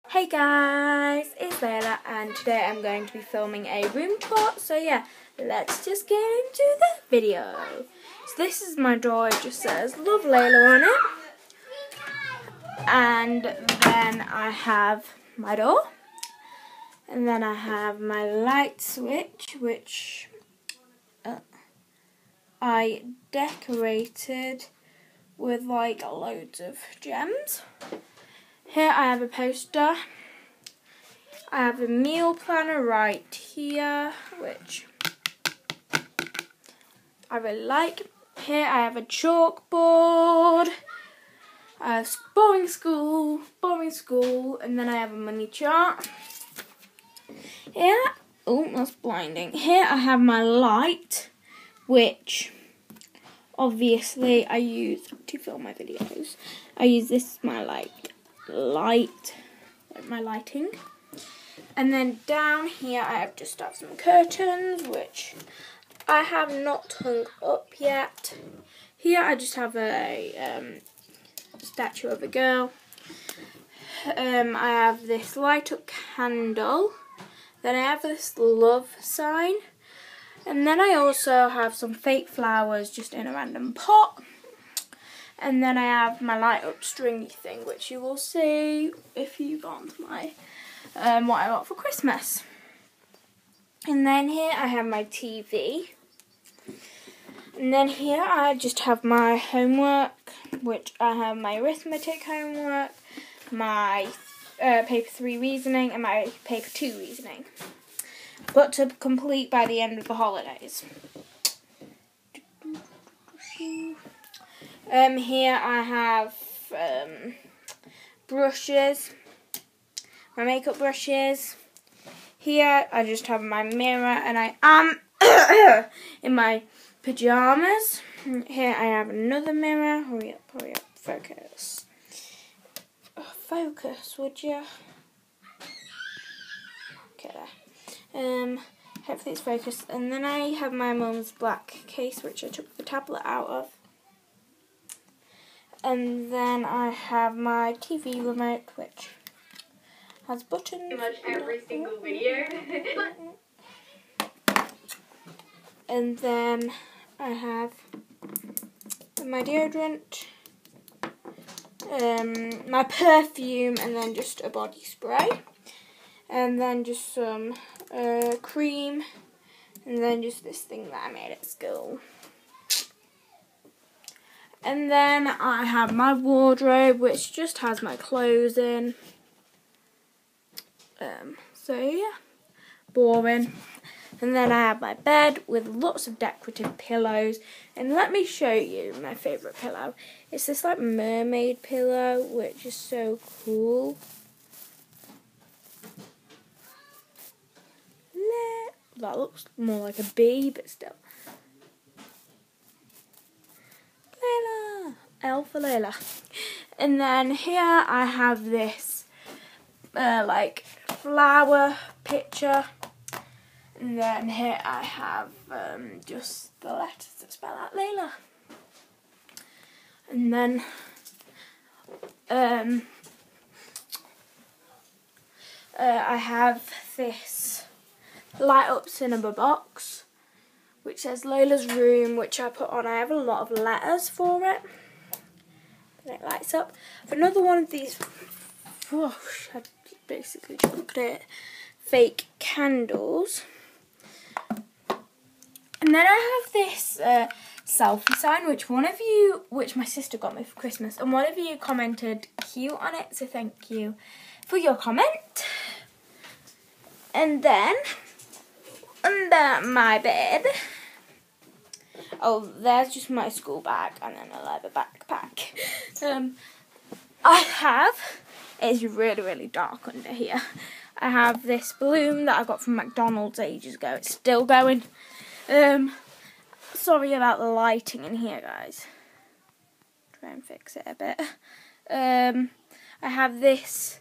Hey guys, it's Layla and today I'm going to be filming a room tour. So yeah, let's just get into the video. So this is my door, it just says Love Layla on it. And then I have my door. And then I have my light switch, which I decorated with like loads of gems. Here I have a poster. I have a meal planner right here, which I really like. Here I have a chalkboard. I have boring school, and then I have a money chart. Here, oh, that's blinding. Here I have my light, which obviously I use to film my videos. I use this as my light, like my lighting. And then down here I have some curtains, which I have not hung up yet. Here I just have a statue of a girl. I have this light up candle. Then I have this love sign. And then I also have some fake flowers just in a random pot. And then I have my light up stringy thing, which you will see if you go onto my what I got for Christmas. And then here I have my TV. And then here I just have my homework, which I have my arithmetic homework, my paper 3 reasoning, and my paper 2 reasoning. But to complete by the end of the holidays. Here I have brushes, my makeup brushes. Here I just have my mirror and I am in my pyjamas. Here I have another mirror. Hurry up, focus. Oh, focus, would you? Okay, there. Hopefully it's focused. And then I have my mum's black case, which I took the tablet out of. And then I have my TV remote, which has buttons. Pretty much every single video. And then I have my deodorant, my perfume, and then just a body spray. And then just some cream, and then just this thing that I made at school. And then I have my wardrobe, which just has my clothes in. So yeah, boring. And then I have my bed with lots of decorative pillows. And let me show you my favourite pillow. It's this like mermaid pillow, which is so cool. That looks more like a bee, but still. Layla! L for Layla. And then here I have this like flower picture. And then here I have just the letters that spell out Layla. And then I have this light up cinema box, which says Layla's room, which I put on. I have a lot of letters for it. And it lights up. I have another one of these, whoosh, I basically chucked it, fake candles. And then I have this selfie sign, which my sister got me for Christmas, and one of you commented cute on it, so thank you for your comment. And then under my bed, there's just my school bag and then a leather backpack. It's really, really dark under here. I have this balloon that I got from McDonald's ages ago. It's still going. Sorry about the lighting in here, guys. Try and fix it a bit. I have this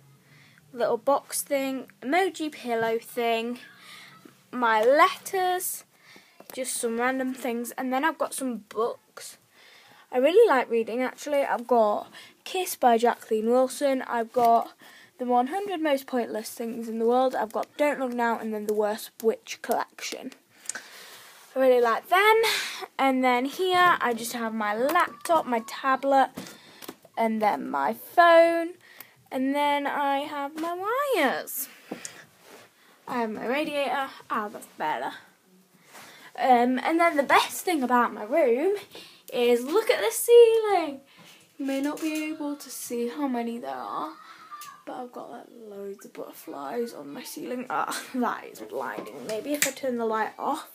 little box thing, emoji pillow thing, my letters, just some random things, and then I've got some books. I really like reading, actually. I've got Kiss by Jacqueline Wilson. I've got The 100 Most Pointless Things in the World. I've got Don't Look Now and then The Worst Witch collection. I really like them. And then here I just have my laptop, my tablet, and then my phone. And then I have my wires. I have my radiator. Ah, that's better. And then the best thing about my room is look at the ceiling. You may not be able to see how many there are, but I've got like loads of butterflies on my ceiling. Ah, that is blinding. Maybe if I turn the light off,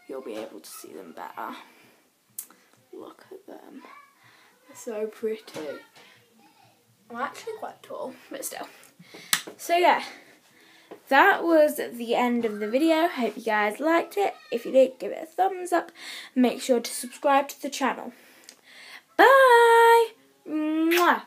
you'll be able to see them better. Look at them. They're so pretty. I'm actually quite tall, but still. So yeah, that was the end of the video. Hope you guys liked it. If you did, give it a thumbs up. Make sure to subscribe to the channel. Bye! Mwah!